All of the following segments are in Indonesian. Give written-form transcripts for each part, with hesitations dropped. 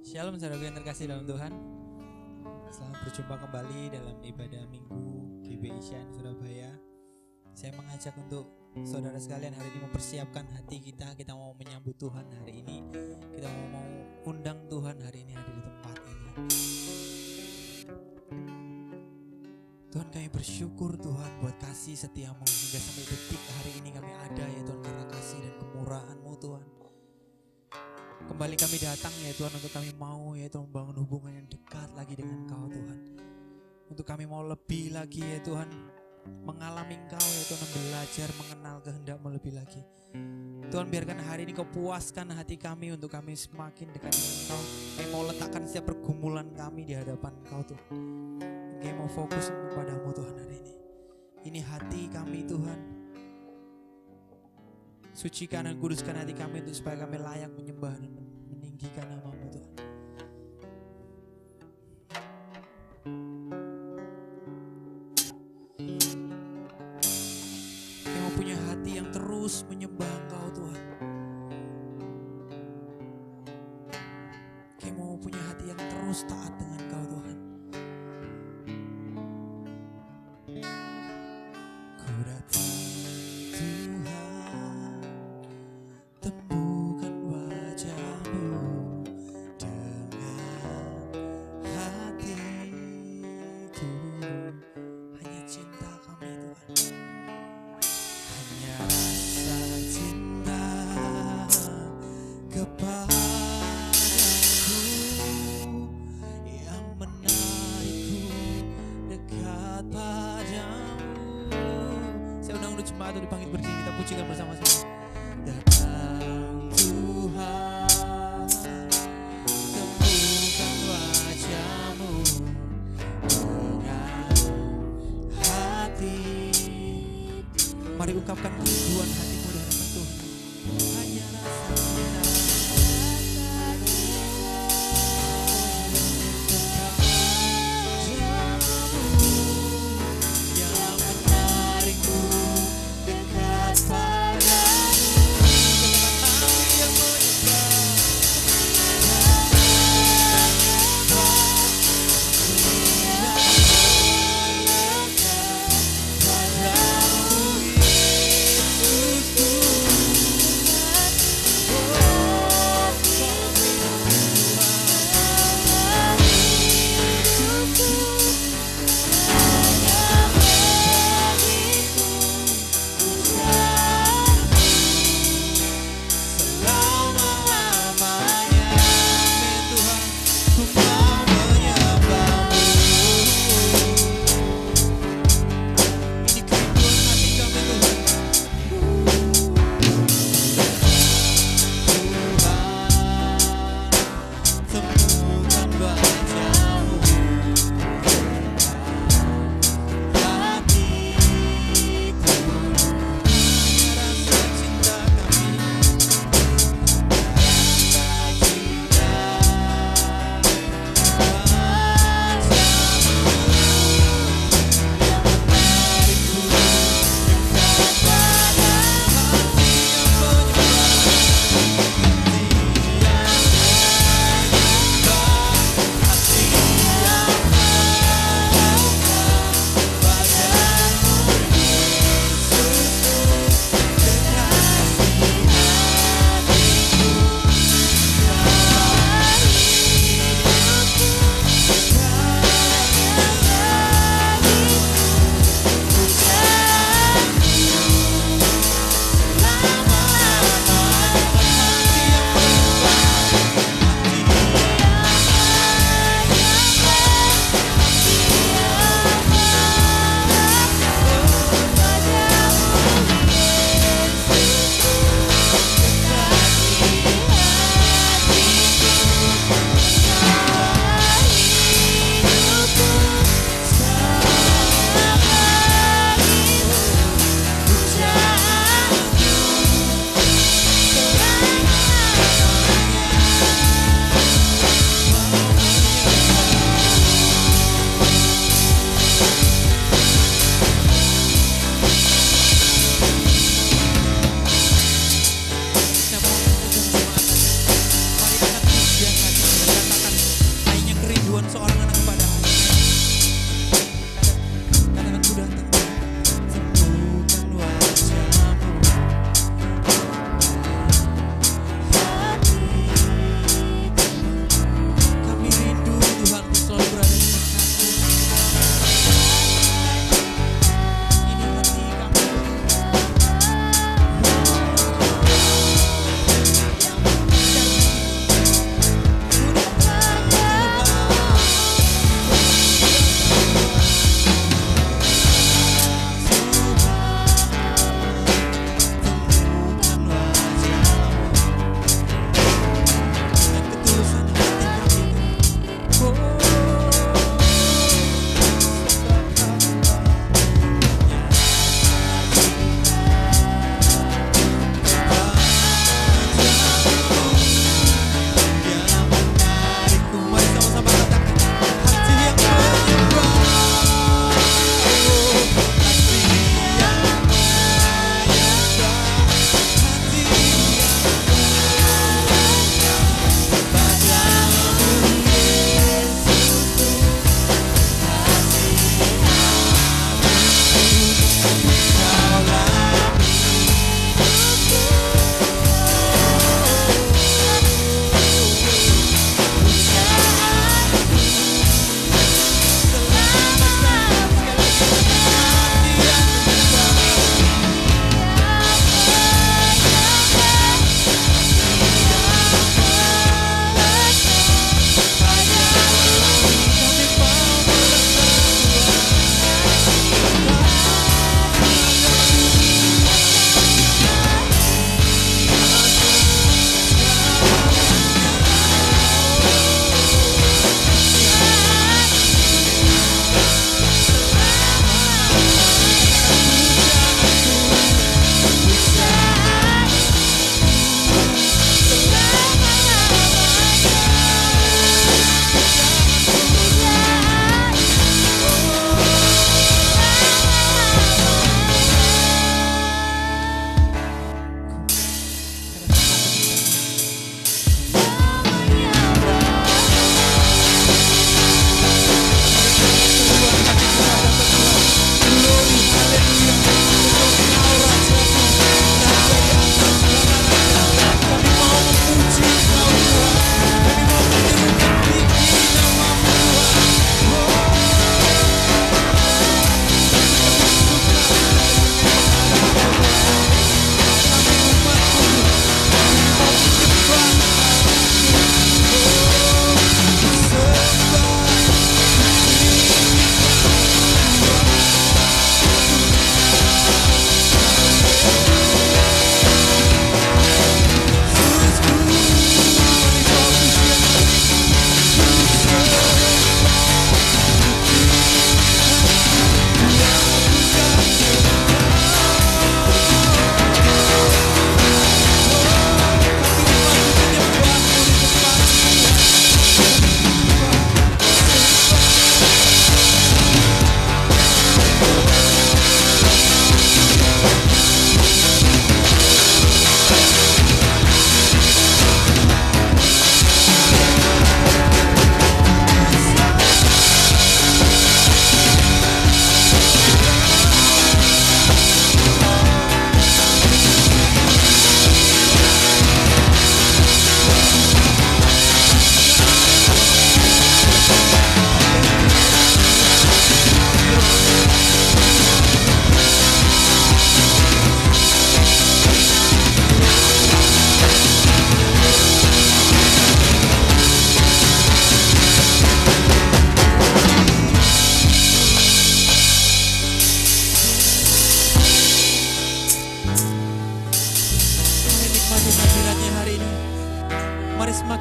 Shalom saudaraku yang terkasih dalam Tuhan. Selamat berjumpa kembali dalam ibadah Minggu GBI Shine Surabaya. Saya mengajak untuk saudara sekalian hari ini mempersiapkan hati kita. Kita mau menyambut Tuhan hari ini. Kita mau undang Tuhan hari ini hadir di tempat ini. Tuhan, kami bersyukur Tuhan buat kasih setiamu hingga sampai detik hari ini kami ada ya Tuhan, karena kasih dan kemurahan-Mu Tuhan. Kembali kami datang ya Tuhan, untuk kami mau ya Tuhan membangun hubungan yang dekat lagi dengan Kau Tuhan. Untuk kami mau lebih lagi ya Tuhan mengalami Engkau ya Tuhan, belajar mengenal kehendak-Mu lebih lagi. Tuhan, biarkan hari ini Kau puaskan hati kami untuk kami semakin dekat dengan Kau. Kami mau letakkan setiap pergumulan kami di hadapan Kau Tuhan. Kami mau fokus kepada-Mu Tuhan hari ini. Ini hati kami Tuhan. Sucikan dan kuduskan hati kami untuk supaya kami layak menyembah dan meninggikan nama-Mu Tuhan. Kami mau punya hati yang terus menyembah Engkau Tuhan. Kami mau punya hati yang terus taat dengan Engkau Tuhan. Ku datang Tuhan, temukan wajah-Mu dengan hatiku. Hanya cinta kami Tuhan, hanya rasa cinta kepadaku yang menarikku dekat padamu. Saya undang untuk jemaat untuk dipanggil berdiri, kita pujikan bersama-sama. Datang Tuhan, temukan wajah-Mu dengan hati. Mari ungkapkan kerinduan hatimu di hadapan Tuhan. Hanya rasa cinta yang menarikku dekat padamu. Yang menyembah padamu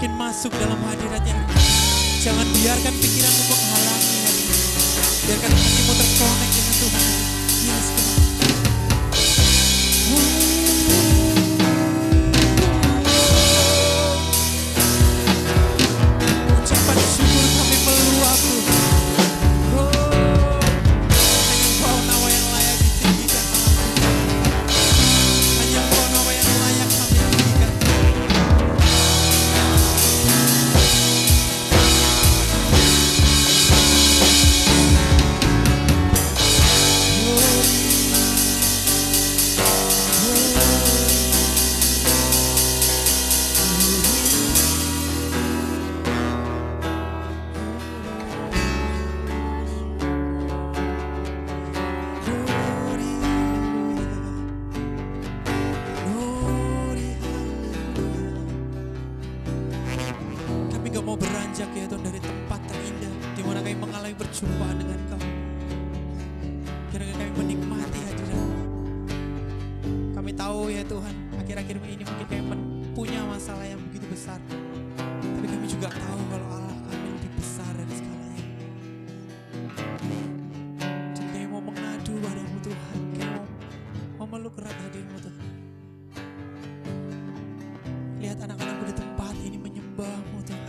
semakin masuk dalam hadiratnya. Jangan biarkan pikiranmu menghalangi hadirat. Biarkan hatimu terkonek dengan Tuhan. Yes, Tuhan. Ucapan syukur kami meluap Tuhan. Hanya Engkau nawa yang layak ditinggikan malam ini. Hanya Engkau nawa yang layak kami tinggikan. Kami gak mau beranjak ya Tuhan dari tempat terindah di mana kami mengalami perjumpaan dengan Kau. Kiranya kami menikmati hadirat. Kami tahu ya Tuhan, akhir-akhir ini mungkin kami punya masalah yang begitu besar. Tapi kami juga tahu kalau Allah kami lebih besar dari segalanya. Dan kami mau mengadu padamu Tuhan. Kami mau meluk erat hadirmu Tuhan. Lihat anak-anakku di tempat ini menyembahmu Tuhan.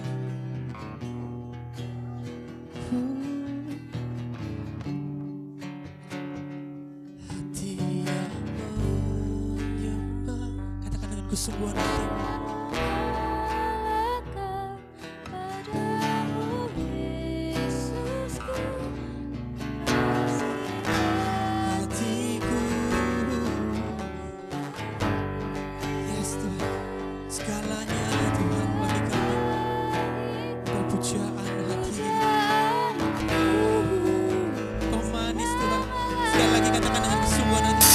Hati yang menyembah, katakan dengan kesungguhan hatimu. Hatiku, yes Tuhan, segalanya Tuhan bagi kami. Kau pujaan hati, Kau manis Tuhan. Sekali lagi katakan dengan kesungguhan hati.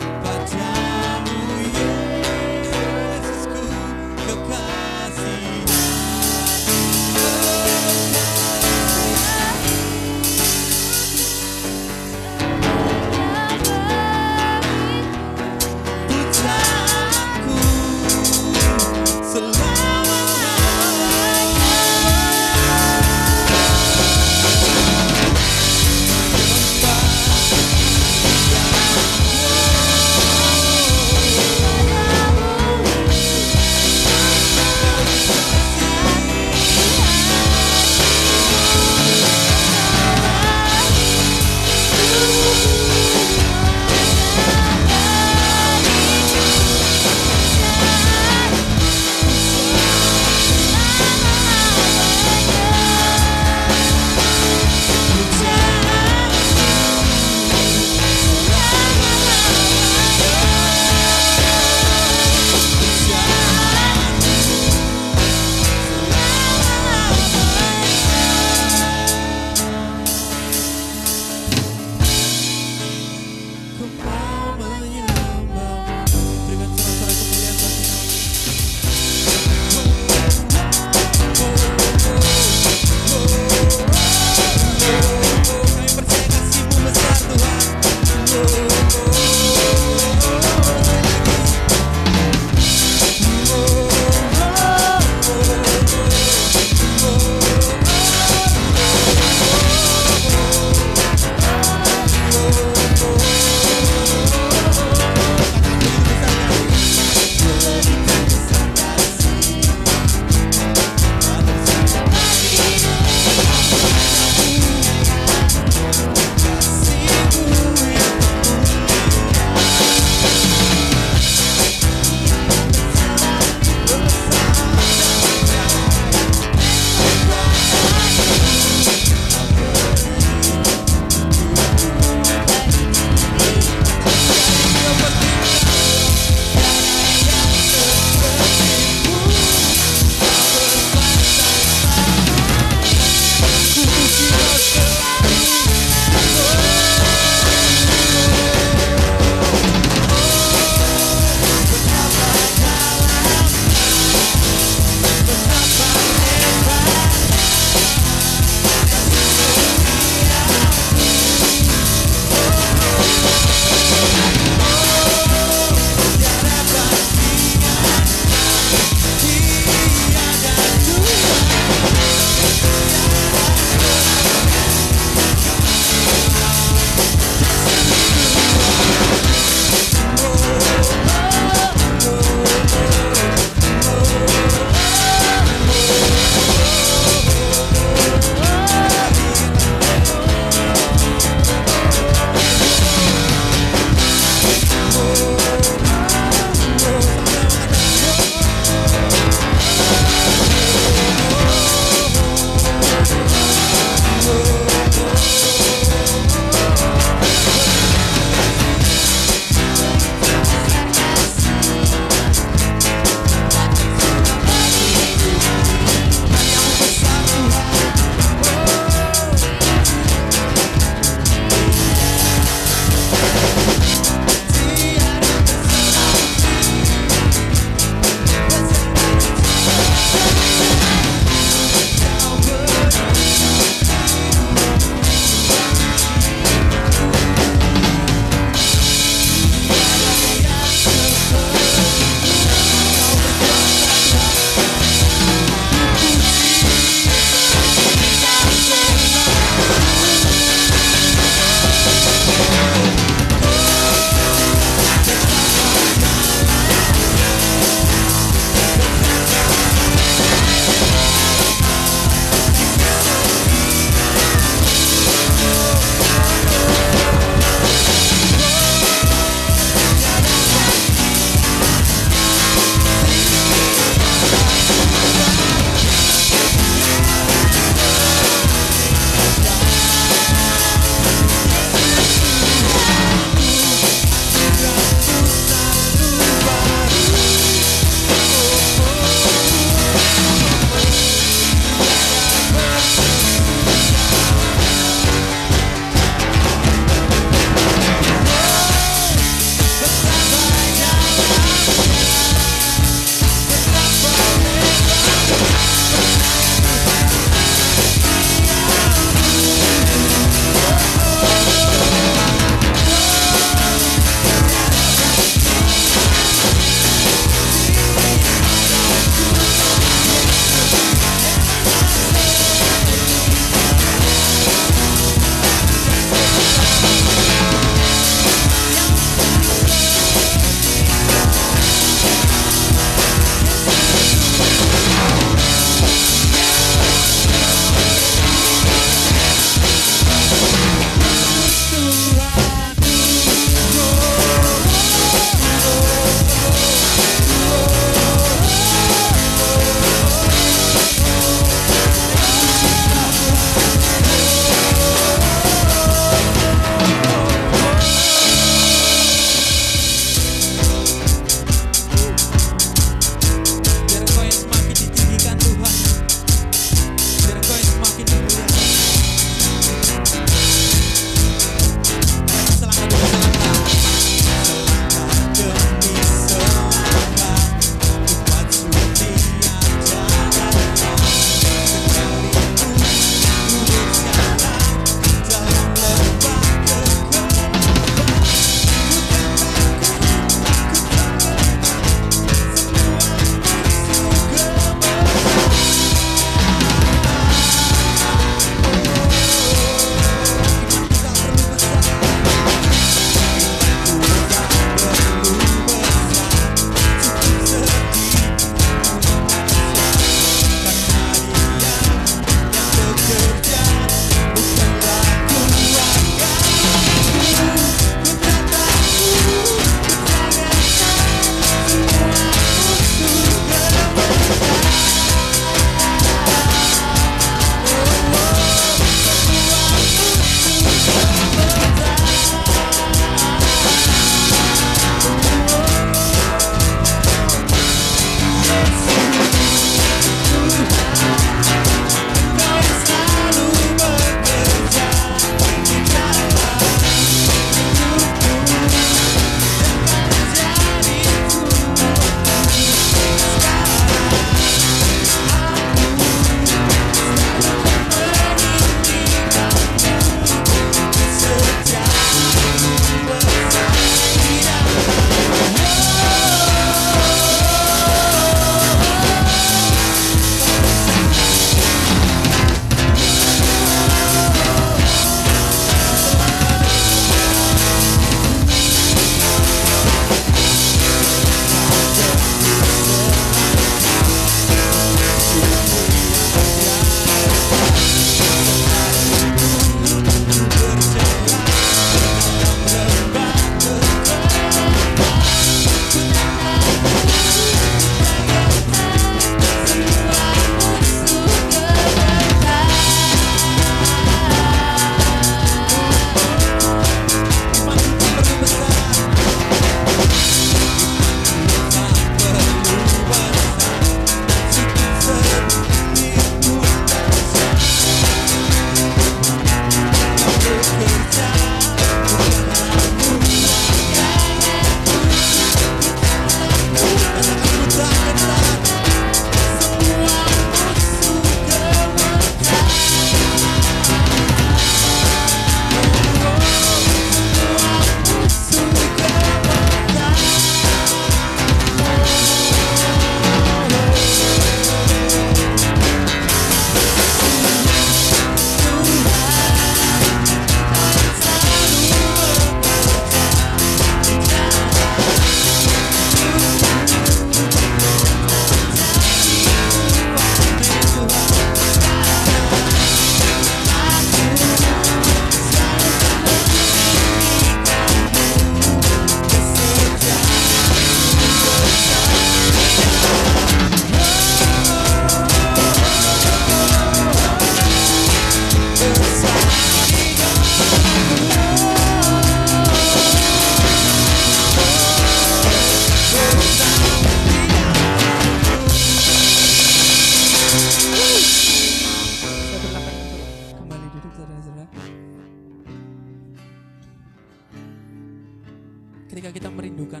ketika kita merindukan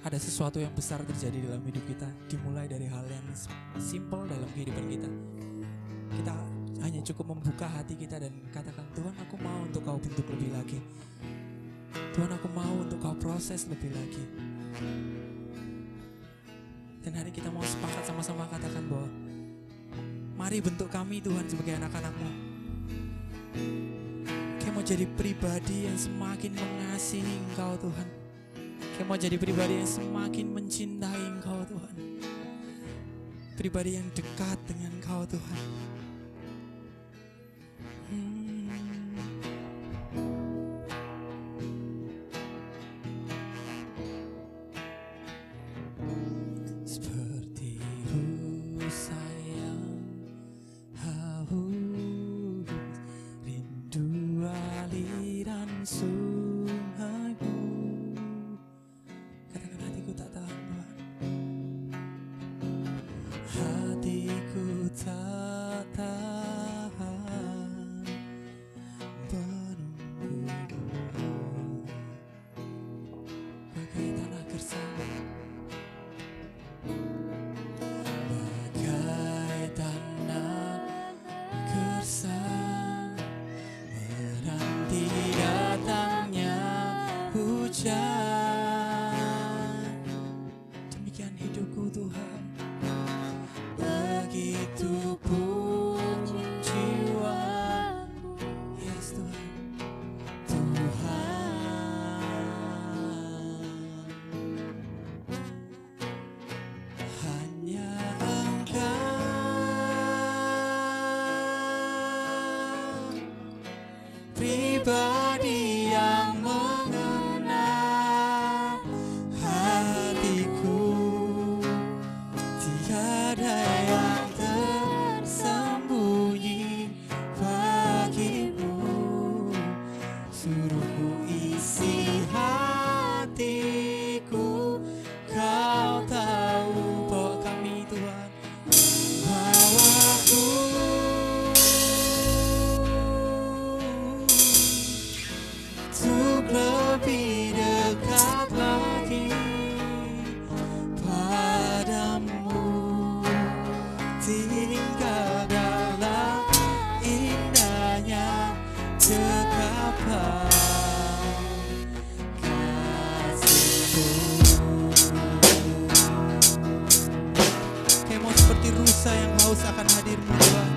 ada sesuatu yang besar terjadi dalam hidup kita, dimulai dari hal yang simple dalam kehidupan kita. Kita hanya cukup membuka hati kita dan katakan, Tuhan, aku mau untuk kau bentuk lebih lagi. Tuhan, aku mau untuk kau proses lebih lagi. Dan hari kita mau sepakat sama-sama katakan bahwa mari bentuk kami Tuhan sebagai anak-anak-Mu. Kami mau jadi pribadi yang semakin mengasihi Engkau Tuhan. Kami mau jadi pribadi yang semakin mencintai Engkau Tuhan. Pribadi yang dekat dengan Engkau Tuhan. Seperti rusa yang haus, rindu aliran sungai-Mu. Katakan, hatiku tak tahan Tuhan. Hatiku tak tahan menunggu-Mu. Bagai tanah gersang, bagai tanah gersang, menanti datangnya hujan. Demikian hidupku Tuhan, begitu pun jiwaku. Yes Tuhan, hanya Engkau, pribadi yang mengenal hatiku. Tiada yang tersembunyi bagimu. Suruhku isi hatiku, Kau tahu. Bawa kami Tuhan, bawaku untuk lebih dekat lagi padamu. Tinggal dalam indahnya dekapan kasih-Mu. Kayak mau seperti rusa yang haus akan hadir-Mu Tuhan.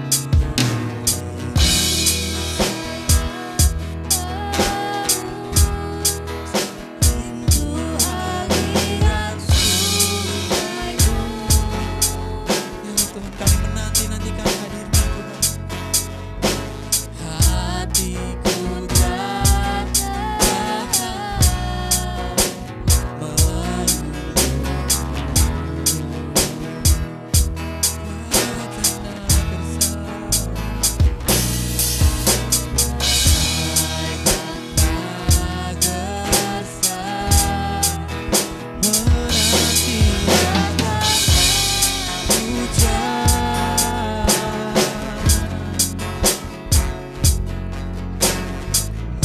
Rindu aliran sungai-Mu. Ya Tuhan, kami menanti-nantikan hadir-Mu Tuhan. Hatiku tak tahan menunggu.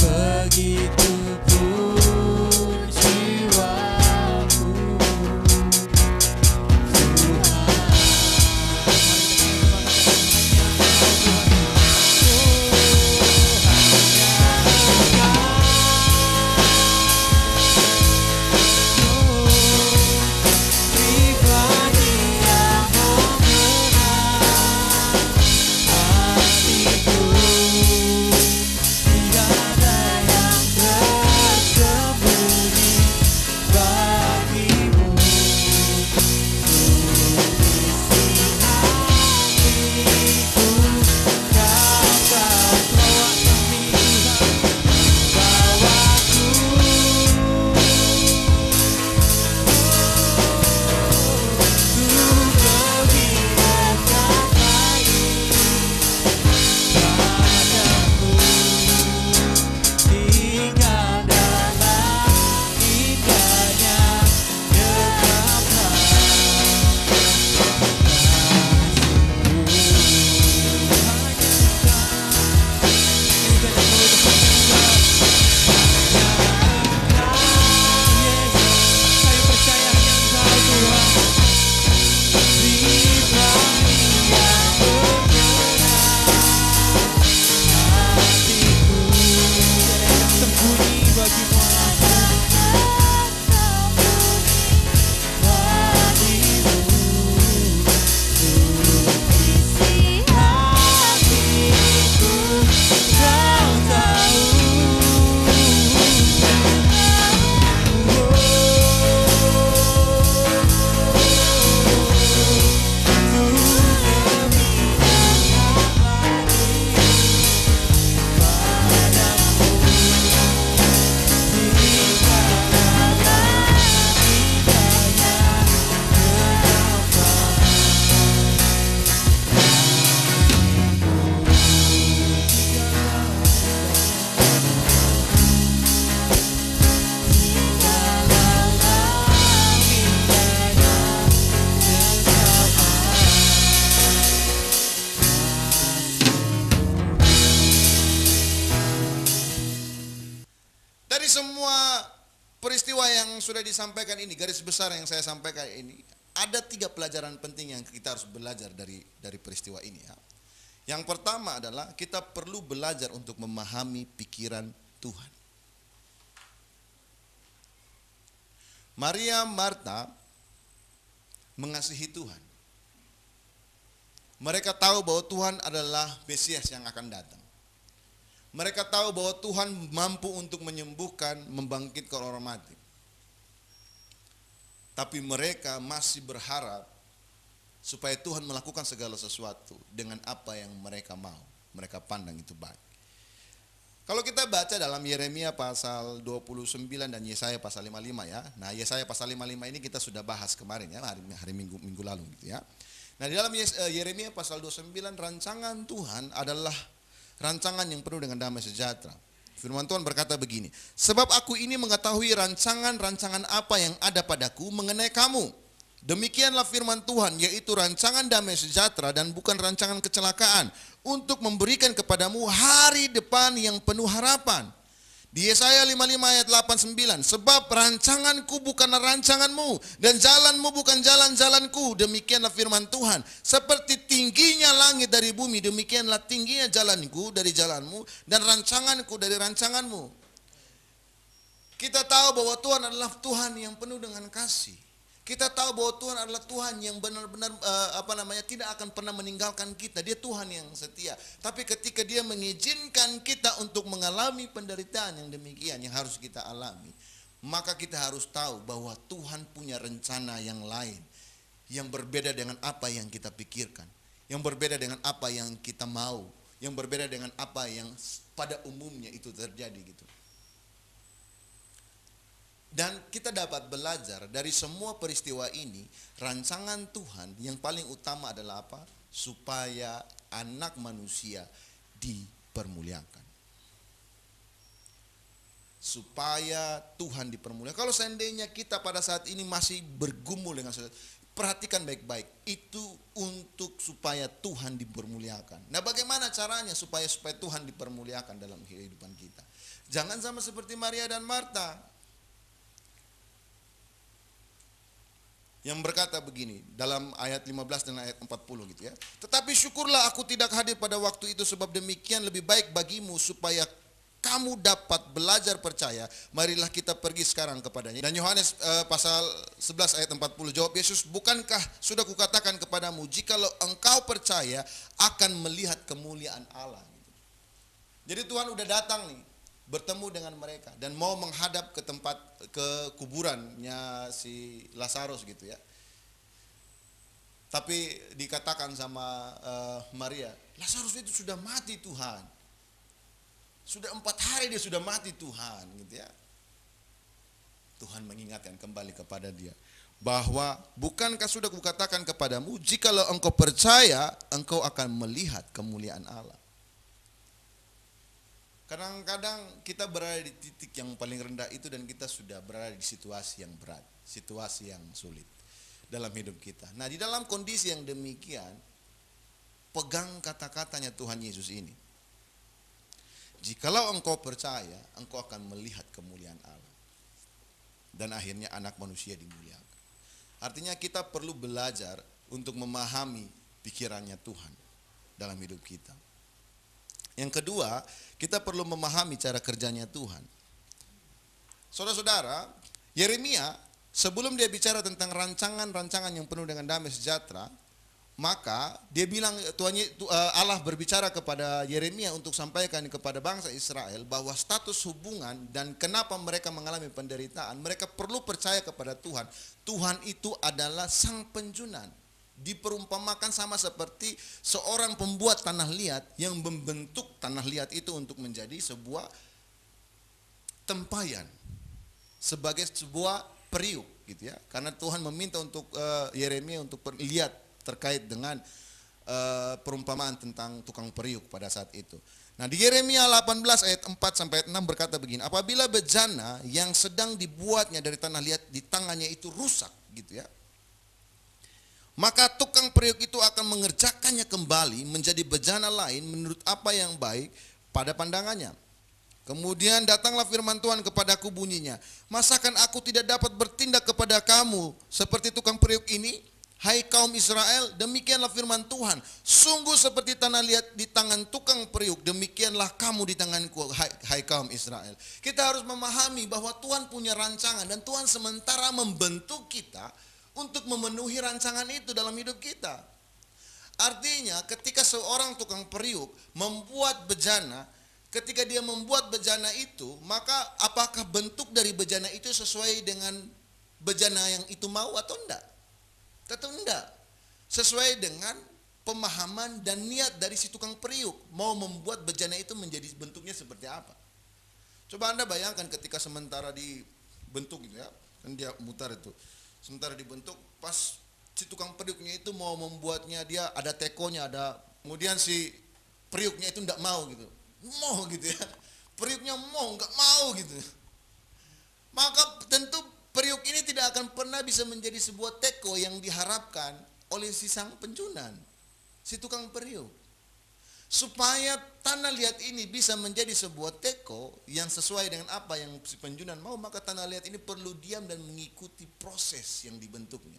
Begitu pun jiwaku pribadi yang mengenal hatiku. Tiada yang Dari semua peristiwa yang sudah disampaikan ini, garis besar yang saya sampaikan ini, ada 3 pelajaran penting yang kita harus belajar dari peristiwa ini ya. Yang pertama adalah kita perlu belajar untuk memahami pikiran Tuhan. Maria, Marta mengasihi Tuhan. Mereka tahu bahwa Tuhan adalah Mesias yang akan datang. Mereka tahu bahwa Tuhan mampu untuk menyembuhkan, membangkitkan orang mati. Tapi mereka masih berharap supaya Tuhan melakukan segala sesuatu dengan apa yang mereka mau. Mereka pandang itu baik. Kalau kita baca dalam Yeremia pasal 29 dan Yesaya pasal 55 ya. Nah, Yesaya pasal 55 ini kita sudah bahas kemarin ya, hari minggu lalu gitu ya. Nah, di dalam Yeremia pasal 29, rancangan Tuhan adalah rancangan yang penuh dengan damai sejahtera. Firman Tuhan berkata begini, sebab aku ini mengetahui rancangan-rancangan apa yang ada padaku mengenai kamu. Demikianlah firman Tuhan, yaitu rancangan damai sejahtera dan bukan rancangan kecelakaan, untuk memberikan kepadamu hari depan yang penuh harapan. Di Yesaya 55 ayat 89, sebab rancanganku bukanlah rancanganmu dan jalanmu bukan jalan-jalanku. Demikianlah firman Tuhan, seperti tingginya langit dari bumi, demikianlah tingginya jalanku dari jalanmu dan rancanganku dari rancanganmu. Kita tahu bahwa Tuhan adalah Tuhan yang penuh dengan kasih. Kita tahu bahwa Tuhan adalah Tuhan yang benar-benar tidak akan pernah meninggalkan kita. Dia Tuhan yang setia. Tapi ketika Dia mengizinkan kita untuk mengalami penderitaan yang demikian yang harus kita alami, maka kita harus tahu bahwa Tuhan punya rencana yang lain, yang berbeda dengan apa yang kita pikirkan, yang berbeda dengan apa yang kita mau, yang berbeda dengan apa yang pada umumnya itu terjadi gitu. Dan kita dapat belajar dari semua peristiwa ini, rancangan Tuhan yang paling utama adalah apa? Supaya anak manusia dipermuliakan. Supaya Tuhan dipermuliakan. Kalau seandainya kita pada saat ini masih bergumul dengan sesuatu, perhatikan baik-baik, itu untuk supaya Tuhan dipermuliakan. Nah, bagaimana caranya supaya Tuhan dipermuliakan dalam kehidupan kita? Jangan sama seperti Maria dan Marta yang berkata begini dalam ayat 15 dan ayat 40 gitu ya. Tetapi syukurlah aku tidak hadir pada waktu itu, sebab demikian lebih baik bagimu supaya kamu dapat belajar percaya. Marilah kita pergi sekarang kepadanya. Dan Yohanes pasal 11 ayat 40, jawab Yesus, bukankah sudah kukatakan kepadamu, jikalau engkau percaya akan melihat kemuliaan Allah. Jadi Tuhan udah datang nih, bertemu dengan mereka dan mau menghadap ke kuburannya si Lazarus gitu ya. Tapi dikatakan sama Maria, Lazarus itu sudah mati Tuhan. Sudah 4 hari dia sudah mati Tuhan gitu ya. Tuhan mengingatkan kembali kepada dia bahwa bukankah sudah kukatakan kepadamu, jikalau engkau percaya engkau akan melihat kemuliaan Allah. Kadang-kadang kita berada di titik yang paling rendah itu dan kita sudah berada di situasi yang berat, situasi yang sulit dalam hidup kita. Nah, di dalam kondisi yang demikian, pegang kata-katanya Tuhan Yesus ini. Jikalau engkau percaya, engkau akan melihat kemuliaan Allah. Dan akhirnya anak manusia dimuliakan. Artinya kita perlu belajar untuk memahami pikirannya Tuhan dalam hidup kita. Yang kedua, kita perlu memahami cara kerjanya Tuhan. Saudara-saudara, Yeremia sebelum dia bicara tentang rancangan-rancangan yang penuh dengan damai sejahtera, maka dia bilang, Allah berbicara kepada Yeremia untuk sampaikan kepada bangsa Israel bahwa status hubungan dan kenapa mereka mengalami penderitaan, mereka perlu percaya kepada Tuhan. Tuhan itu adalah sang penjunan. Diperumpamakan sama seperti seorang pembuat tanah liat yang membentuk tanah liat itu untuk menjadi sebuah tempayan, sebagai sebuah periuk gitu ya. Karena Tuhan meminta untuk Yeremia untuk lihat terkait dengan perumpamaan tentang tukang periuk pada saat itu. Nah, di Yeremia 18 ayat 4 sampai 6 berkata begini, apabila bejana yang sedang dibuatnya dari tanah liat di tangannya itu rusak gitu ya, maka tukang periuk itu akan mengerjakannya kembali menjadi bejana lain menurut apa yang baik pada pandangannya. Kemudian datanglah firman Tuhan kepadaku bunyinya, masakan aku tidak dapat bertindak kepada kamu seperti tukang periuk ini? Hai kaum Israel, demikianlah firman Tuhan, sungguh seperti tanah liat di tangan tukang periuk, demikianlah kamu di tanganku, hai kaum Israel. Kita harus memahami bahwa Tuhan punya rancangan dan Tuhan sementara membentuk kita untuk memenuhi rancangan itu dalam hidup kita. Artinya ketika seorang tukang periuk membuat bejana, ketika dia membuat bejana itu, maka apakah bentuk dari bejana itu sesuai dengan bejana yang itu mau atau enggak? Tentu enggak. Sesuai dengan pemahaman dan niat dari si tukang periuk, mau membuat bejana itu menjadi bentuknya seperti apa. Coba Anda bayangkan ketika sementara dibentuk gitu ya, kan dia mutar itu. Sementara dibentuk, pas si tukang periuknya itu mau membuatnya, dia ada tekonya, ada, kemudian si periuknya itu enggak mau gitu. Mau gitu ya. Periuknya mau, enggak mau gitu. Maka tentu periuk ini tidak akan pernah bisa menjadi sebuah teko yang diharapkan oleh si sang penjunan, si tukang periuk. Supaya tanah liat ini bisa menjadi sebuah teko yang sesuai dengan apa yang si penjunan mau, maka tanah liat ini perlu diam dan mengikuti proses yang dibentuknya.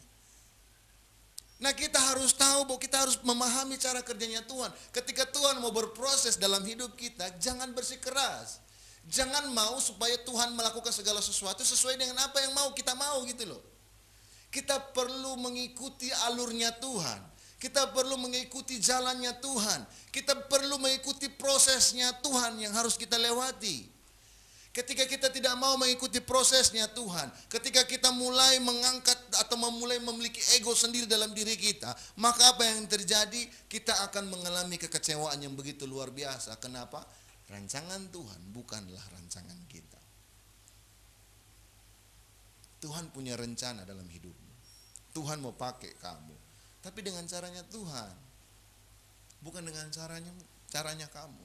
Nah, kita harus tahu bahwa kita harus memahami cara kerjanya Tuhan. Ketika Tuhan mau berproses dalam hidup kita, jangan bersikeras. Jangan mau supaya Tuhan melakukan segala sesuatu sesuai dengan apa yang mau kita mau gitu loh. Kita perlu mengikuti alurnya Tuhan. Kita perlu mengikuti jalannya Tuhan. Kita perlu mengikuti prosesnya Tuhan yang harus kita lewati. Ketika kita tidak mau mengikuti prosesnya Tuhan, ketika kita mulai mengangkat atau memulai memiliki ego sendiri dalam diri kita, maka apa yang terjadi? Kita akan mengalami kekecewaan yang begitu luar biasa. Kenapa? Rancangan Tuhan bukanlah rancangan kita. Tuhan punya rencana dalam hidupmu. Tuhan mau pakai kamu, tapi dengan caranya Tuhan, bukan dengan caranya kamu.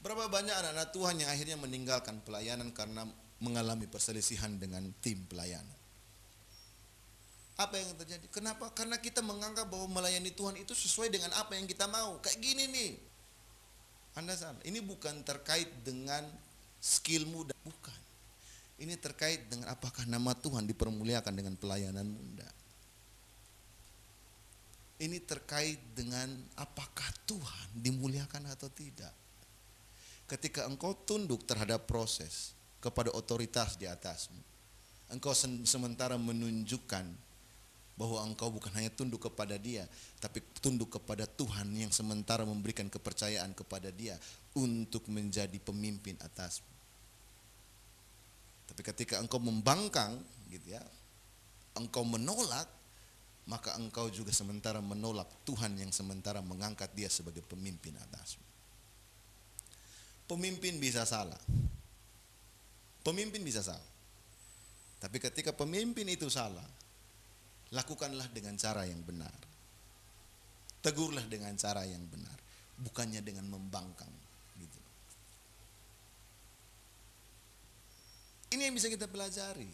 Berapa banyak anak-anak Tuhan yang akhirnya meninggalkan pelayanan karena mengalami perselisihan dengan tim pelayanan. Apa yang terjadi? Kenapa? Karena kita menganggap bahwa melayani Tuhan itu sesuai dengan apa yang kita mau. Kayak gini nih. Anda salah. Ini bukan terkait dengan skillmu, dan bukan. Ini terkait dengan apakah nama Tuhan dipermuliakan dengan pelayananmu, enggak. Ini terkait dengan apakah Tuhan dimuliakan atau tidak. Ketika engkau tunduk terhadap proses kepada otoritas di atasmu, engkau sementara menunjukkan bahwa engkau bukan hanya tunduk kepada dia, tapi tunduk kepada Tuhan yang sementara memberikan kepercayaan kepada dia untuk menjadi pemimpin atasmu. Tapi ketika engkau membangkang gitu ya, engkau menolak, maka engkau juga sementara menolak Tuhan yang sementara mengangkat dia sebagai pemimpin atasmu. Pemimpin bisa salah. Pemimpin bisa salah. Tapi ketika pemimpin itu salah, lakukanlah dengan cara yang benar. Tegurlah dengan cara yang benar, bukannya dengan membangkang gitu. Ini yang bisa kita pelajari.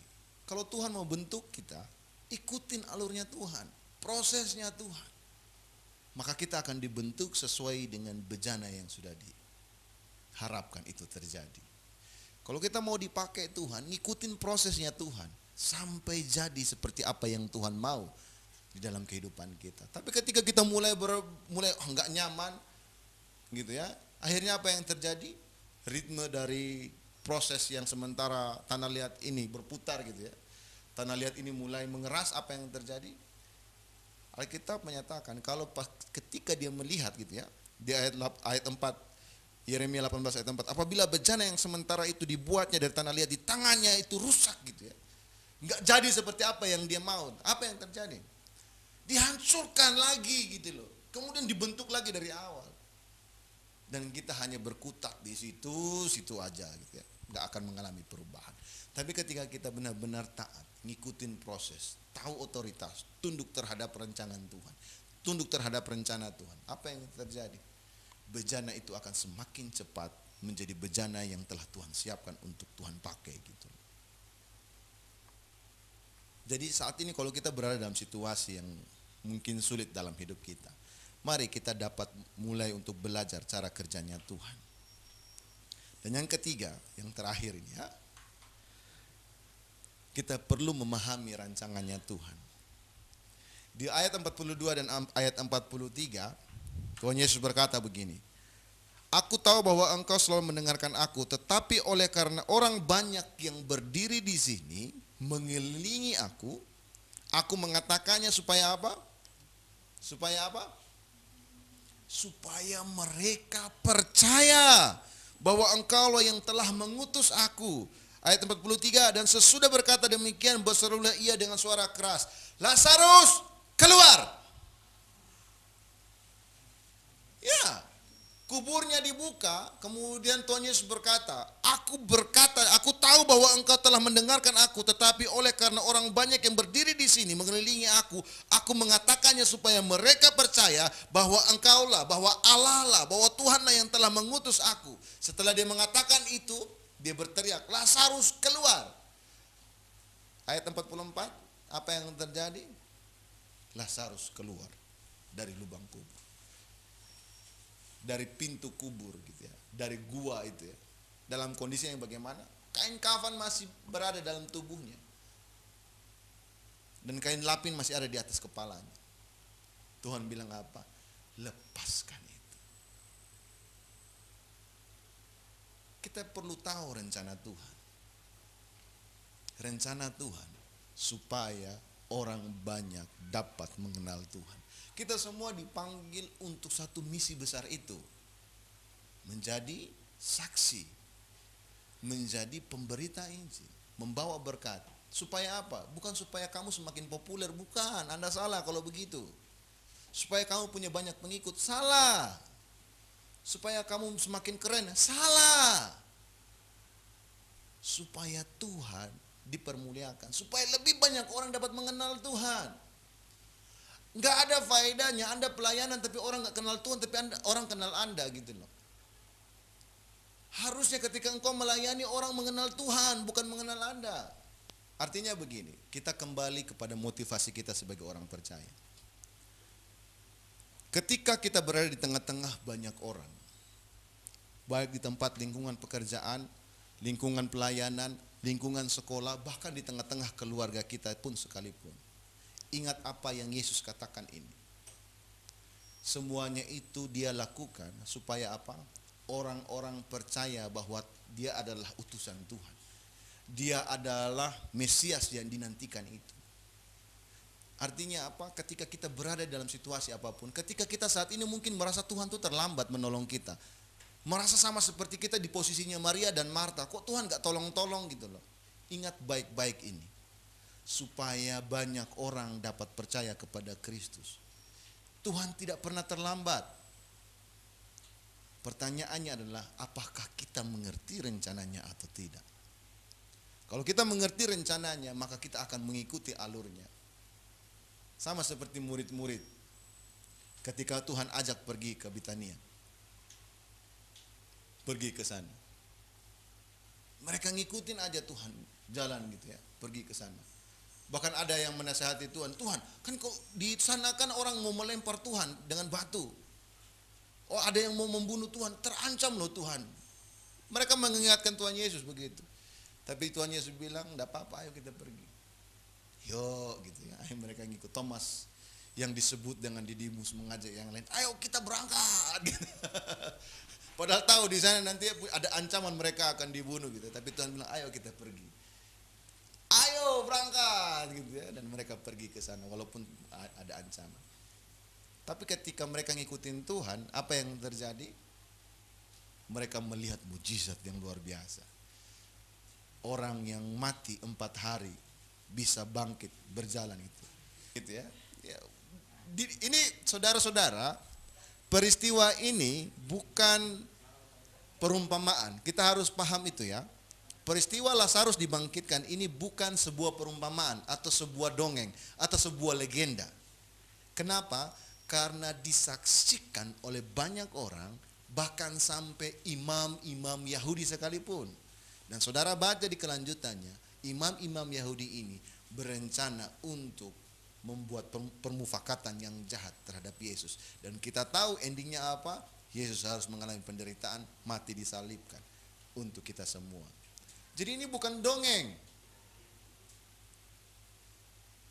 Kalau Tuhan mau bentuk kita, ikutin alurnya Tuhan, prosesnya Tuhan. Maka kita akan dibentuk sesuai dengan bejana yang sudah diharapkan itu terjadi. Kalau kita mau dipakai Tuhan, ngikutin prosesnya Tuhan sampai jadi seperti apa yang Tuhan mau di dalam kehidupan kita. Tapi ketika kita mulai enggak nyaman gitu ya, akhirnya apa yang terjadi? Ritme dari proses yang sementara tanah liat ini berputar gitu ya. Tanah liat ini mulai mengeras, apa yang terjadi? Alkitab menyatakan kalau ketika dia melihat gitu ya, di ayat 4 Yeremia 18 ayat 4, apabila bejana yang sementara itu dibuatnya dari tanah liat di tangannya itu rusak gitu ya, nggak jadi seperti apa yang dia mau, apa yang terjadi? Dihancurkan lagi gitu loh, kemudian dibentuk lagi dari awal, dan kita hanya berkutat di situ aja gitu ya, nggak akan mengalami perubahan. Tapi ketika kita benar-benar taat, ngikutin proses, tahu otoritas, tunduk terhadap rancangan Tuhan, tunduk terhadap rencana Tuhan, apa yang terjadi? Bejana itu akan semakin cepat menjadi bejana yang telah Tuhan siapkan untuk Tuhan pakai gitu. Jadi saat ini kalau kita berada dalam situasi yang mungkin sulit dalam hidup kita, mari kita dapat mulai untuk belajar cara kerjanya Tuhan. Dan yang ketiga, yang terakhir ini ya, kita perlu memahami rancangannya Tuhan. Di ayat 42 dan ayat 43, Tuhan Yesus berkata begini, Aku tahu bahwa engkau selalu mendengarkan aku, tetapi oleh karena orang banyak yang berdiri di sini mengelilingi aku mengatakannya supaya apa? Supaya apa? Supaya mereka percaya bahwa engkaulah yang telah mengutus aku. Ayat 43, dan sesudah berkata demikian berserulah ia dengan suara keras, Lazarus, keluar. Ya, kuburnya dibuka, kemudian Tuhan Yesus berkata, aku tahu bahwa engkau telah mendengarkan aku, tetapi oleh karena orang banyak yang berdiri di sini mengelilingi aku mengatakannya supaya mereka percaya bahwa engkaulah, bahwa Allah lah, bahwa Tuhanlah yang telah mengutus aku. Setelah dia mengatakan itu, dia berteriak, Lazarus keluar. Ayat 44, apa yang terjadi? Lazarus keluar dari lubang kubur. Dari pintu kubur gitu ya, dari gua itu ya. Dalam kondisi yang bagaimana? Kain kafan masih berada dalam tubuhnya. Dan kain lapin masih ada di atas kepalanya. Tuhan bilang apa? Lepaskan itu. Kita perlu tahu rencana Tuhan. Rencana Tuhan supaya orang banyak dapat mengenal Tuhan. Kita semua dipanggil untuk satu misi besar itu. Menjadi saksi. Menjadi pemberita Injil. Membawa berkat. Supaya apa? Bukan supaya kamu semakin populer. Bukan, Anda salah kalau begitu. Supaya kamu punya banyak pengikut. Salah. Supaya kamu semakin keren. Salah. Supaya Tuhan dipermuliakan. Supaya lebih banyak orang dapat mengenal Tuhan. Nggak ada faedahnya Anda pelayanan tapi orang nggak kenal Tuhan, tapi orang kenal Anda gitu loh. Harusnya ketika engkau melayani orang mengenal Tuhan, bukan mengenal Anda. Artinya begini, kita kembali kepada motivasi kita sebagai orang percaya. Ketika kita berada di tengah-tengah banyak orang, baik di tempat lingkungan pekerjaan, lingkungan pelayanan, lingkungan sekolah, bahkan di tengah-tengah keluarga kita pun sekalipun. Ingat apa yang Yesus katakan ini. Semuanya itu dia lakukan supaya apa? Orang-orang percaya bahwa dia adalah utusan Tuhan. Dia adalah Mesias yang dinantikan itu. Artinya apa? Ketika kita berada dalam situasi apapun, ketika kita saat ini mungkin merasa Tuhan itu terlambat menolong kita. Merasa sama seperti kita di posisinya Maria dan Marta. Kok Tuhan gak tolong-tolong gitu loh. Ingat baik-baik ini. Supaya banyak orang dapat percaya kepada Kristus. Tuhan tidak pernah terlambat. Pertanyaannya adalah, apakah kita mengerti rencananya atau tidak? Kalau kita mengerti rencananya, maka kita akan mengikuti alurnya. Sama seperti murid-murid. Ketika Tuhan ajak pergi ke Bitania. Pergi ke sana. Mereka ngikutin aja Tuhan, jalan gitu ya, pergi ke sana. Bahkan ada yang menasihati Tuhan, Tuhan, kan kok di sana kan orang mau melempar Tuhan dengan batu. Oh, ada yang mau membunuh Tuhan, terancam loh Tuhan. Mereka mengingatkan Tuhan Yesus begitu. Tapi Tuhan Yesus bilang, enggak apa-apa, ayo kita pergi. Yo, gitu ya. Akhirnya mereka ngikut. Thomas yang disebut dengan Didimus mengajak yang lain, ayo kita berangkat. Gitu. Padahal tahu di sana nanti ada ancaman mereka akan dibunuh gitu. Tapi Tuhan bilang, ayo kita pergi. Ayo berangkat gitu ya. Dan mereka pergi ke sana walaupun ada ancaman. Tapi ketika mereka ngikutin Tuhan, apa yang terjadi? Mereka melihat mujizat yang luar biasa. Orang yang mati 4 hari bisa bangkit berjalan itu. Gitu ya. Ini saudara-saudara, peristiwa ini bukan perumpamaan. Kita harus paham itu ya. Peristiwa Lazarus dibangkitkan ini bukan sebuah perumpamaan atau sebuah dongeng atau sebuah legenda. Kenapa? Karena disaksikan oleh banyak orang, bahkan sampai imam-imam Yahudi sekalipun. Dan saudara baca di kelanjutannya, imam-imam Yahudi ini berencana untuk membuat permufakatan yang jahat terhadap Yesus. Dan kita tahu endingnya apa? Yesus harus mengalami penderitaan, mati disalibkan. untuk kita semua. Jadi ini bukan dongeng.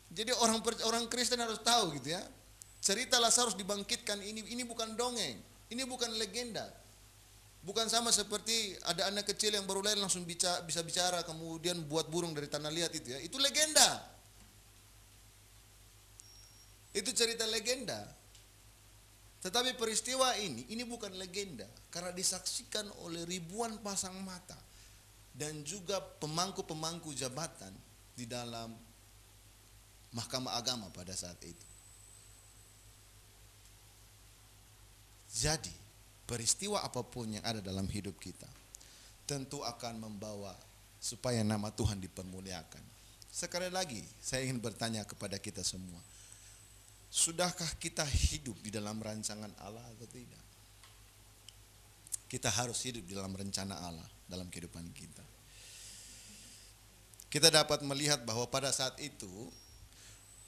Jadi orang Kristen harus tahu gitu ya. Cerita Lazarus dibangkitkan ini bukan dongeng. Ini bukan legenda. Bukan sama seperti ada anak kecil yang baru lahir langsung bisa bicara kemudian buat burung dari tanah liat itu ya. Itu legenda. Itu cerita legenda. Tetapi peristiwa ini bukan legenda karena disaksikan oleh ribuan pasang mata dan juga pemangku-pemangku jabatan di dalam Mahkamah Agama pada saat itu. Jadi, peristiwa apapun yang ada dalam hidup kita tentu akan membawa supaya nama Tuhan dipermuliakan. Sekali lagi, saya ingin bertanya kepada kita semua. Sudahkah kita hidup di dalam rancangan Allah atau tidak? Kita harus hidup di dalam rencana Allah dalam kehidupan kita. Kita dapat melihat bahwa pada saat itu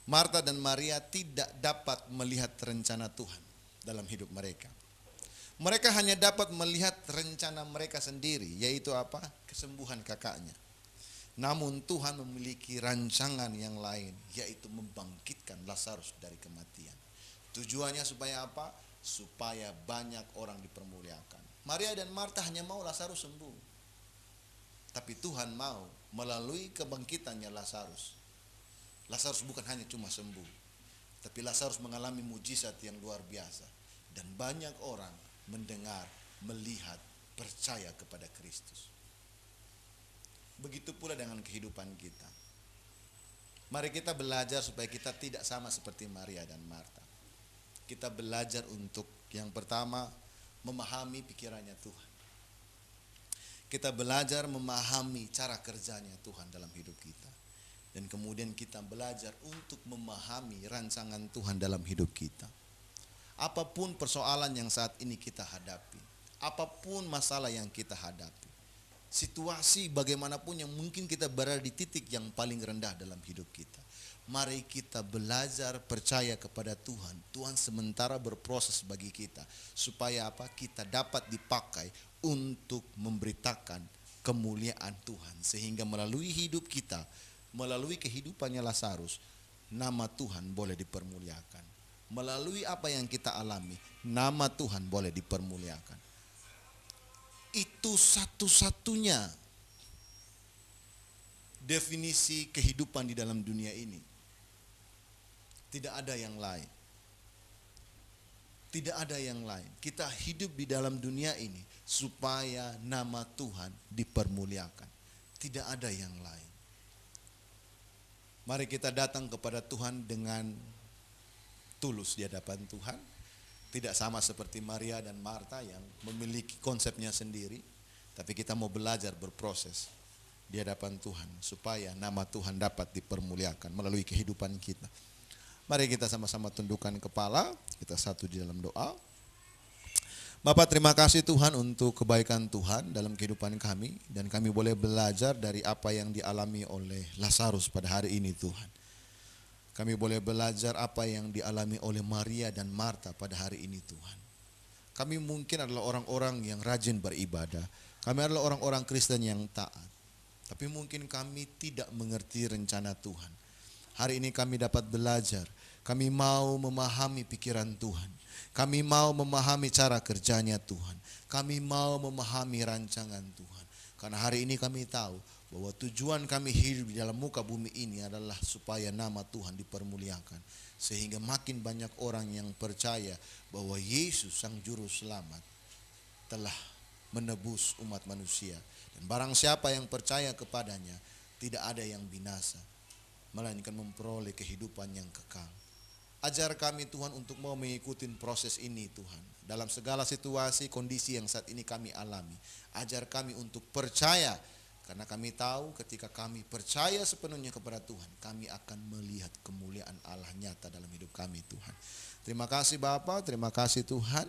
Marta dan Maria tidak dapat melihat rencana Tuhan dalam hidup mereka. Mereka hanya dapat melihat rencana mereka sendiri, yaitu apa? Kesembuhan kakaknya. Namun Tuhan memiliki rancangan yang lain, yaitu membangkitkan Lazarus dari kematian. Tujuannya supaya apa? Supaya banyak orang dipermuliakan. Maria dan Marta hanya mau Lazarus sembuh. Tapi Tuhan mau melalui kebangkitannya Lazarus. Lazarus bukan hanya cuma sembuh, tapi Lazarus mengalami mujizat yang luar biasa. Dan banyak orang mendengar, melihat, percaya kepada Kristus. Begitu pula dengan kehidupan kita. Mari kita belajar supaya kita tidak sama seperti Maria dan Marta. Kita belajar untuk yang pertama memahami pikirannya Tuhan. Kita belajar memahami cara kerjanya Tuhan dalam hidup kita. Dan kemudian kita belajar untuk memahami rancangan Tuhan dalam hidup kita. Apapun persoalan yang saat ini kita hadapi, apapun masalah yang kita hadapi, situasi bagaimanapun yang mungkin kita berada di titik yang paling rendah dalam hidup kita, mari kita belajar percaya kepada Tuhan. Tuhan sementara berproses bagi kita supaya apa? Kita dapat dipakai untuk memberitakan kemuliaan Tuhan, sehingga melalui hidup kita, melalui kehidupannya Lazarus, nama Tuhan boleh dipermuliakan. Melalui apa yang kita alami, nama Tuhan boleh dipermuliakan. Itu satu-satunya definisi kehidupan di dalam dunia ini. Tidak ada yang lain. Tidak ada yang lain. Kita hidup di dalam dunia ini supaya nama Tuhan dipermuliakan. Tidak ada yang lain. Mari kita datang kepada Tuhan dengan tulus di hadapan Tuhan. Tidak sama seperti Maria dan Marta yang memiliki konsepnya sendiri, tapi kita mau belajar berproses di hadapan Tuhan supaya nama Tuhan dapat dipermuliakan melalui kehidupan kita. Mari kita sama-sama tundukkan kepala, kita satu di dalam doa. Bapak, terima kasih Tuhan untuk kebaikan Tuhan dalam kehidupan kami, dan kami boleh belajar dari apa yang dialami oleh Lazarus pada hari ini Tuhan. Kami boleh belajar apa yang dialami oleh Maria dan Marta pada hari ini Tuhan. Kami mungkin adalah orang-orang yang rajin beribadah. Kami adalah orang-orang Kristen yang taat. Tapi mungkin kami tidak mengerti rencana Tuhan. Hari ini kami dapat belajar. Kami mau memahami pikiran Tuhan. Kami mau memahami cara kerjanya Tuhan. Kami mau memahami rancangan Tuhan. Karena hari ini kami tahu bahwa tujuan kami hidup di dalam muka bumi ini adalah supaya nama Tuhan dipermuliakan. Sehingga makin banyak orang yang percaya bahwa Yesus Sang Juru Selamat telah menebus umat manusia. Dan barang siapa yang percaya kepadanya, tidak ada yang binasa, melainkan memperoleh kehidupan yang kekal. Ajar kami Tuhan untuk mau mengikuti proses ini Tuhan. Dalam segala situasi, kondisi yang saat ini kami alami. Ajar kami untuk percaya. Karena kami tahu ketika kami percaya sepenuhnya kepada Tuhan, kami akan melihat kemuliaan Allah nyata dalam hidup kami Tuhan. Terima kasih Bapa, terima kasih Tuhan.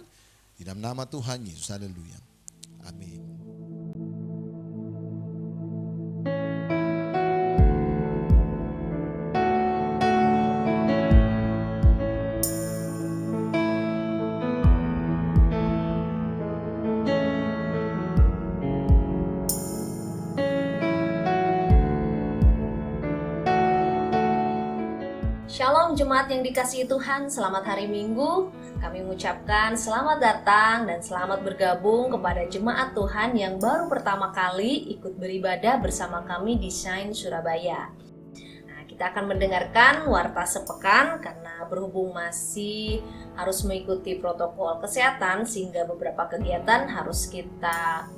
Di dalam nama Tuhan Yesus, haleluya. Amin. Shalom jemaat yang dikasihi Tuhan, selamat hari Minggu. Kami mengucapkan selamat datang dan selamat bergabung kepada jemaat Tuhan yang baru pertama kali ikut beribadah bersama kami di Shine Surabaya. Nah, kita akan mendengarkan warta sepekan karena berhubung masih harus mengikuti protokol kesehatan sehingga beberapa kegiatan harus kita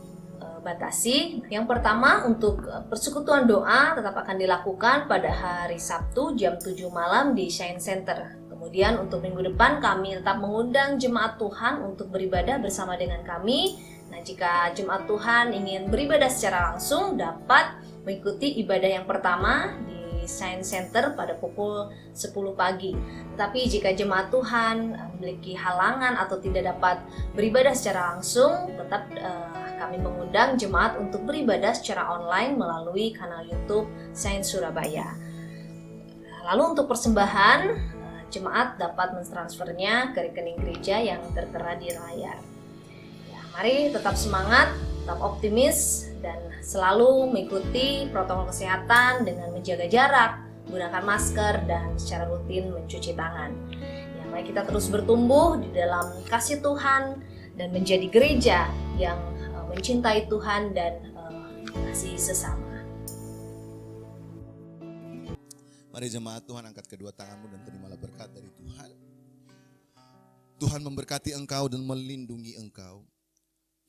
batasi. Yang pertama, untuk persekutuan doa tetap akan dilakukan pada hari Sabtu jam 7 malam di Shine Center. Kemudian untuk minggu depan kami tetap mengundang jemaat Tuhan untuk beribadah bersama dengan kami. Nah, jika jemaat Tuhan ingin beribadah secara langsung dapat mengikuti ibadah yang pertama di Shine Center pada pukul 10 pagi. Tetapi jika jemaat Tuhan memiliki halangan atau tidak dapat beribadah secara langsung, tetap kami mengundang jemaat untuk beribadah secara online melalui kanal YouTube Shine Surabaya. Lalu untuk persembahan, jemaat dapat mentransfernya ke rekening gereja yang tertera di layar. Ya, mari tetap semangat, tetap optimis, dan selalu mengikuti protokol kesehatan dengan menjaga jarak, menggunakan masker, dan secara rutin mencuci tangan. Ya, mari kita terus bertumbuh di dalam kasih Tuhan dan menjadi gereja yang mencintai Tuhan dan mengasihi sesama. Mari jemaat Tuhan angkat kedua tanganmu dan terimalah berkat dari Tuhan. Tuhan memberkati engkau dan melindungi engkau.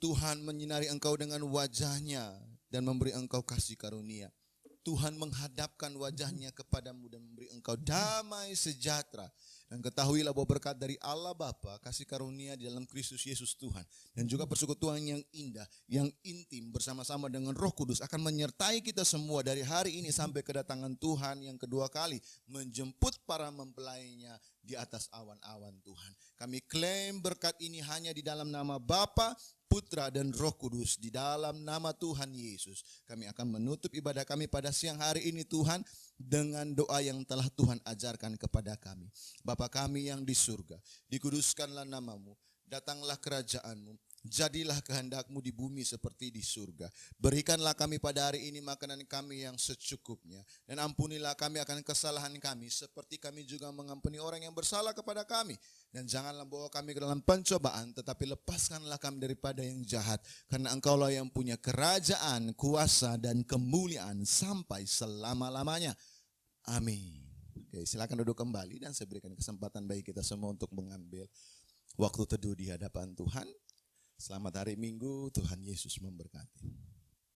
Tuhan menyinari engkau dengan wajahnya dan memberi engkau kasih karunia. Tuhan menghadapkan wajahnya kepadamu dan memberi engkau damai sejahtera. Dan ketahuilah bahwa berkat dari Allah Bapa, kasih karunia di dalam Kristus Yesus Tuhan, dan juga persekutuan yang indah, yang intim bersama-sama dengan Roh Kudus akan menyertai kita semua dari hari ini sampai kedatangan Tuhan yang kedua kali menjemput para mempelainya di atas awan-awan Tuhan. Kami klaim berkat ini hanya di dalam nama Bapa, Putra dan Roh Kudus, di dalam nama Tuhan Yesus. Kami akan menutup ibadah kami pada siang hari ini Tuhan dengan doa yang telah Tuhan ajarkan kepada kami. Bapa kami yang di surga, dikuduskanlah namamu, datanglah kerajaanmu, jadilah kehendakmu di bumi seperti di surga. Berikanlah kami pada hari ini makanan kami yang secukupnya, dan ampunilah kami akan kesalahan kami seperti kami juga mengampuni orang yang bersalah kepada kami. Dan janganlah bawa kami ke dalam pencobaan, tetapi lepaskanlah kami daripada yang jahat, karena Engkaulah yang punya kerajaan, kuasa dan kemuliaan sampai selama-lamanya. Amin. Oke, silakan duduk kembali dan saya berikan kesempatan bagi kita semua untuk mengambil waktu teduh di hadapan Tuhan. Selamat hari Minggu, Tuhan Yesus memberkati.